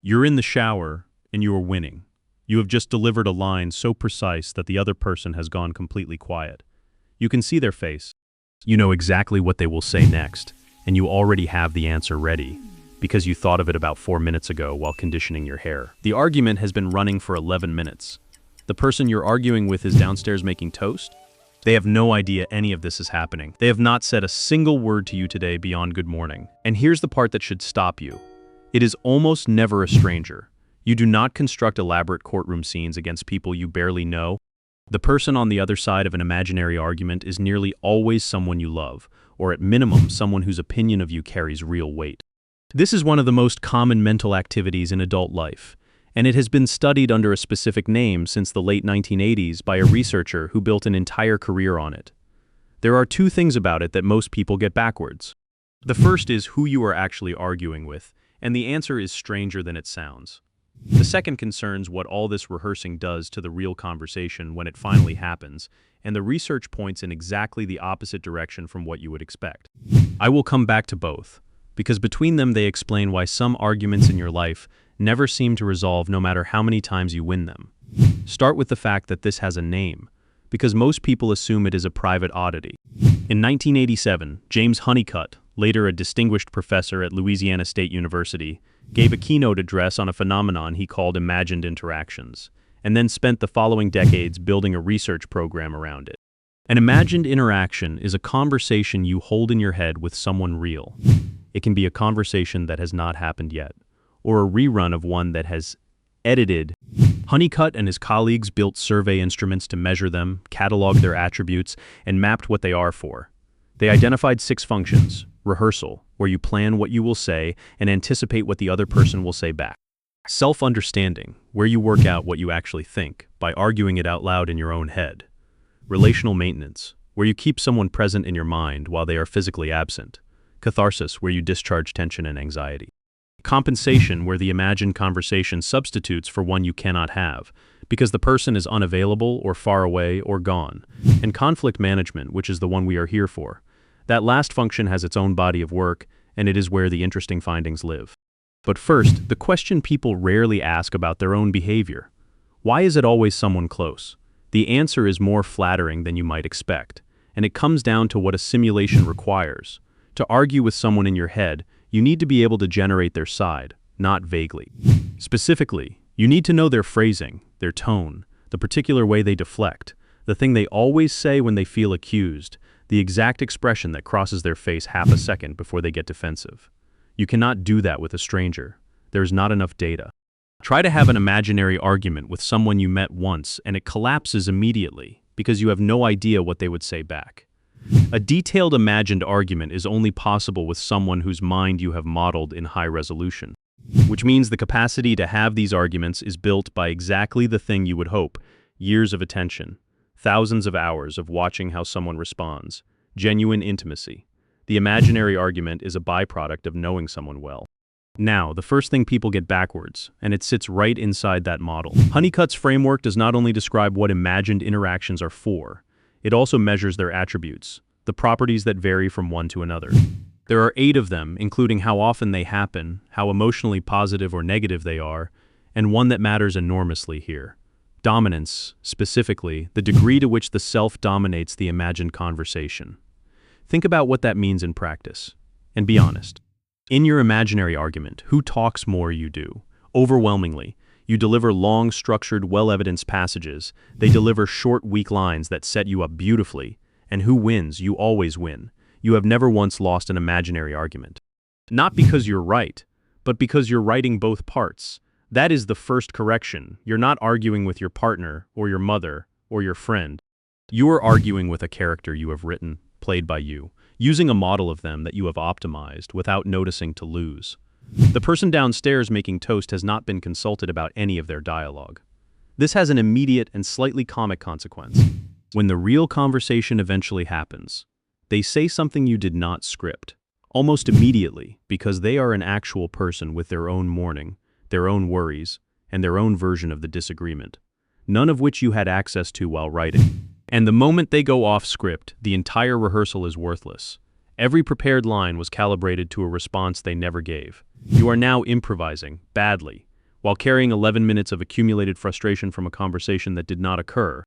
You're in the shower, and you are winning. You have just delivered a line so precise that the other person has gone completely quiet. You can see their face. You know exactly what they will say next, and you already have the answer ready, because you thought of it about 4 minutes ago while conditioning your hair. The argument has been running for 11 minutes. The person you're arguing with is downstairs making toast. They have no idea any of this is happening. They have not said a single word to you today beyond good morning. And here's the part that should stop you. It is almost never a stranger. You do not construct elaborate courtroom scenes against people you barely know. The person on the other side of an imaginary argument is nearly always someone you love, or at minimum, someone whose opinion of you carries real weight. This is one of the most common mental activities in adult life, and it has been studied under a specific name since the late 1980s by a researcher who built an entire career on it. There are two things about it that most people get backwards. The first is who you are actually arguing with, and the answer is stranger than it sounds. The second concerns what all this rehearsing does to the real conversation when it finally happens, and the research points in exactly the opposite direction from what you would expect. I will come back to both, because between them they explain why some arguments in your life never seem to resolve no matter how many times you win them. Start with the fact that this has a name, because most people assume it is a private oddity. In 1987, James Honeycutt, later a distinguished professor at Louisiana State University, gave a keynote address on a phenomenon he called imagined interactions, and then spent the following decades building a research program around it. An imagined interaction is a conversation you hold in your head with someone real. It can be a conversation that has not happened yet, or a rerun of one that has edited. Honeycutt and his colleagues built survey instruments to measure them, catalog their attributes, and mapped what they are for. They identified 6 functions: rehearsal, where you plan what you will say and anticipate what the other person will say back; self-understanding, where you work out what you actually think by arguing it out loud in your own head; relational maintenance, where you keep someone present in your mind while they are physically absent; catharsis, where you discharge tension and anxiety; compensation, where the imagined conversation substitutes for one you cannot have, because the person is unavailable or far away or gone; and conflict management, which is the one we are here for. That last function has its own body of work, and it is where the interesting findings live. But first, the question people rarely ask about their own behavior. Why is it always someone close? The answer is more flattering than you might expect, and it comes down to what a simulation requires. To argue with someone in your head, you need to be able to generate their side, not vaguely. Specifically, you need to know their phrasing, their tone, the particular way they deflect, the thing they always say when they feel accused, the exact expression that crosses their face half a second before they get defensive. You cannot do that with a stranger. There is not enough data. Try to have an imaginary argument with someone you met once and it collapses immediately because you have no idea what they would say back. A detailed imagined argument is only possible with someone whose mind you have modeled in high resolution, which means the capacity to have these arguments is built by exactly the thing you would hope: years of attention, thousands of hours of watching how someone responds, genuine intimacy. The imaginary argument is a byproduct of knowing someone well. Now, the first thing people get backwards, and it sits right inside that model. Honeycutt's framework does not only describe what imagined interactions are for, it also measures their attributes, the properties that vary from one to another. There are 8 of them, including how often they happen, how emotionally positive or negative they are, and one that matters enormously here: dominance, specifically, the degree to which the self dominates the imagined conversation. Think about what that means in practice, and be honest. In your imaginary argument, who talks more? You do. Overwhelmingly, you deliver long, structured, well-evidenced passages. They deliver short, weak lines that set you up beautifully. And who wins? You always win. You have never once lost an imaginary argument. Not because you're right, but because you're writing both parts. That is the first correction. You're not arguing with your partner, or your mother, or your friend. You are arguing with a character you have written, played by you, using a model of them that you have optimized without noticing to lose. The person downstairs making toast has not been consulted about any of their dialogue. This has an immediate and slightly comic consequence. When the real conversation eventually happens, they say something you did not script, almost immediately, because they are an actual person with their own morning, their own worries, and their own version of the disagreement, none of which you had access to while writing. And the moment they go off script, the entire rehearsal is worthless. Every prepared line was calibrated to a response they never gave. You are now improvising, badly, while carrying 11 minutes of accumulated frustration from a conversation that did not occur.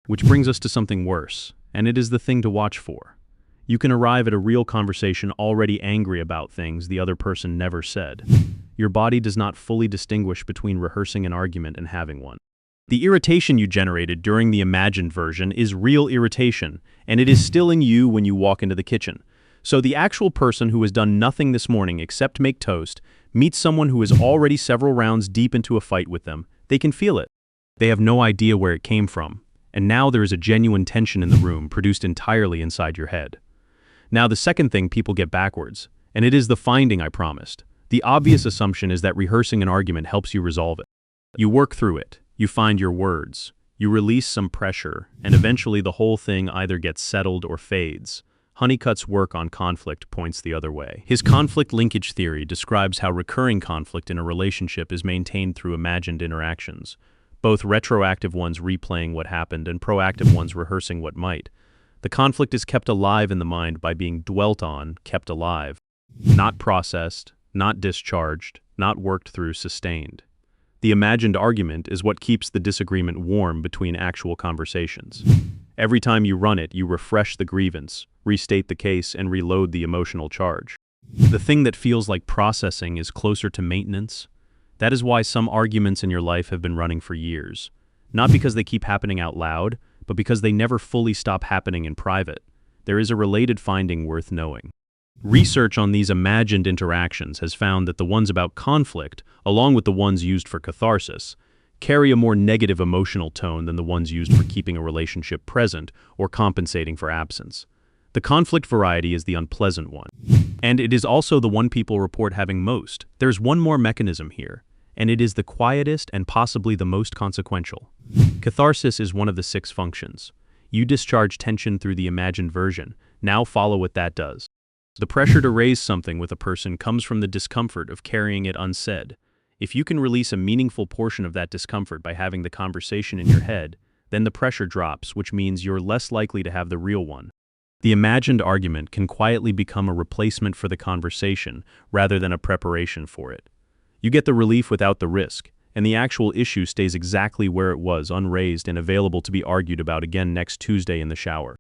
Which brings us to something worse, and it is the thing to watch for. You can arrive at a real conversation already angry about things the other person never said. Your body does not fully distinguish between rehearsing an argument and having one. The irritation you generated during the imagined version is real irritation, and it is still in you when you walk into the kitchen. So the actual person who has done nothing this morning except make toast meets someone who is already several rounds deep into a fight with them. They can feel it. They have no idea where it came from, and now there is a genuine tension in the room produced entirely inside your head. Now the second thing people get backwards, and it is the finding I promised. The obvious assumption is that rehearsing an argument helps you resolve it. You work through it, you find your words, you release some pressure, and eventually the whole thing either gets settled or fades. Honeycutt's work on conflict points the other way. His conflict linkage theory describes how recurring conflict in a relationship is maintained through imagined interactions, both retroactive ones replaying what happened and proactive ones rehearsing what might. The conflict is kept alive in the mind by being dwelt on, kept alive, not processed, not discharged, not worked through, sustained. The imagined argument is what keeps the disagreement warm between actual conversations. Every time you run it, you refresh the grievance, restate the case, and reload the emotional charge. The thing that feels like processing is closer to maintenance. That is why some arguments in your life have been running for years. Not because they keep happening out loud, but because they never fully stop happening in private. There is a related finding worth knowing. Research on these imagined interactions has found that the ones about conflict, along with the ones used for catharsis, carry a more negative emotional tone than the ones used for keeping a relationship present or compensating for absence. The conflict variety is the unpleasant one. And it is also the one people report having most. There's one more mechanism here, and it is the quietest and possibly the most consequential. Catharsis is one of the 6 functions. You discharge tension through the imagined version. Now follow what that does. The pressure to raise something with a person comes from the discomfort of carrying it unsaid. If you can release a meaningful portion of that discomfort by having the conversation in your head, then the pressure drops, which means you're less likely to have the real one. The imagined argument can quietly become a replacement for the conversation rather than a preparation for it. You get the relief without the risk, and the actual issue stays exactly where it was, unraised and available to be argued about again next Tuesday in the shower.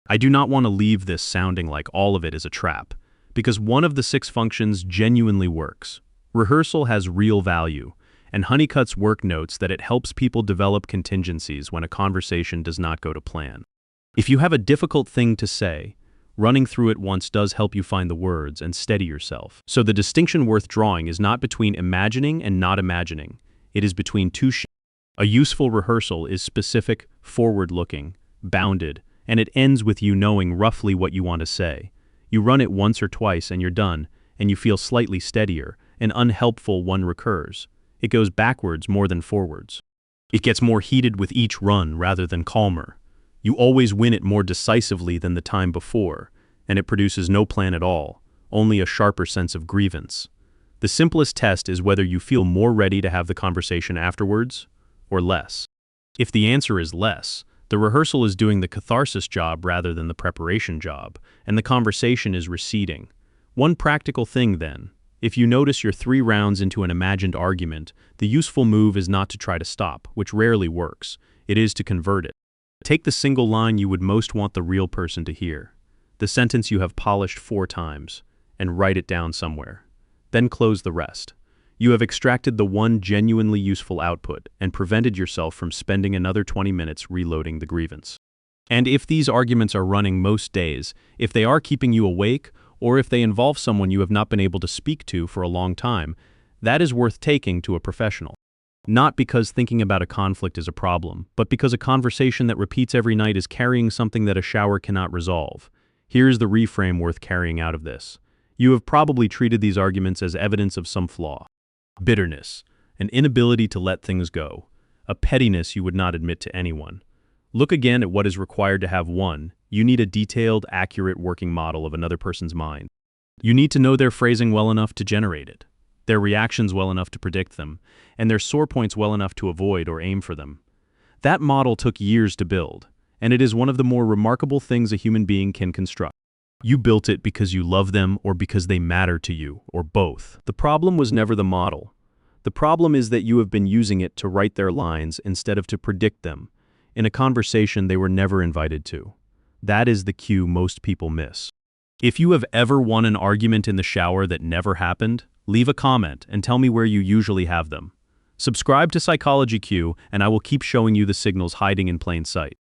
I do not want to leave this sounding like all of it is a trap, because one of the 6 functions genuinely works. Rehearsal has real value, and Honeycutt's work notes that it helps people develop contingencies when a conversation does not go to plan. If you have a difficult thing to say, running through it once does help you find the words and steady yourself. So the distinction worth drawing is not between imagining and not imagining. It is between two shapes. A useful rehearsal is specific, forward-looking, bounded, and it ends with you knowing roughly what you want to say. You run it once or twice and you're done, and you feel slightly steadier. An unhelpful one recurs. It goes backwards more than forwards. It gets more heated with each run rather than calmer. You always win it more decisively than the time before, and it produces no plan at all, only a sharper sense of grievance. The simplest test is whether you feel more ready to have the conversation afterwards, or less. If the answer is less, the rehearsal is doing the catharsis job rather than the preparation job, and the conversation is receding. One practical thing then, if you notice you're 3 rounds into an imagined argument, the useful move is not to try to stop, which rarely works. It is to convert it. Take the single line you would most want the real person to hear, the sentence you have polished 4 times, and write it down somewhere. Then close the rest. You have extracted the one genuinely useful output and prevented yourself from spending another 20 minutes reloading the grievance. And if these arguments are running most days, if they are keeping you awake, or if they involve someone you have not been able to speak to for a long time, that is worth taking to a professional. Not because thinking about a conflict is a problem, but because a conversation that repeats every night is carrying something that a shower cannot resolve. Here's the reframe worth carrying out of this. You have probably treated these arguments as evidence of some flaw. Bitterness, an inability to let things go, a pettiness you would not admit to anyone. Look again at what is required to have one. You need a detailed, accurate working model of another person's mind. You need to know their phrasing well enough to generate it, their reactions well enough to predict them, and their sore points well enough to avoid or aim for them. That model took years to build, and it is one of the more remarkable things a human being can construct. You built it because you love them or because they matter to you, or both. The problem was never the model. The problem is that you have been using it to write their lines instead of to predict them, in a conversation they were never invited to. That is the cue most people miss. If you have ever won an argument in the shower that never happened, leave a comment and tell me where you usually have them. Subscribe to Psychology Q, and I will keep showing you the signals hiding in plain sight.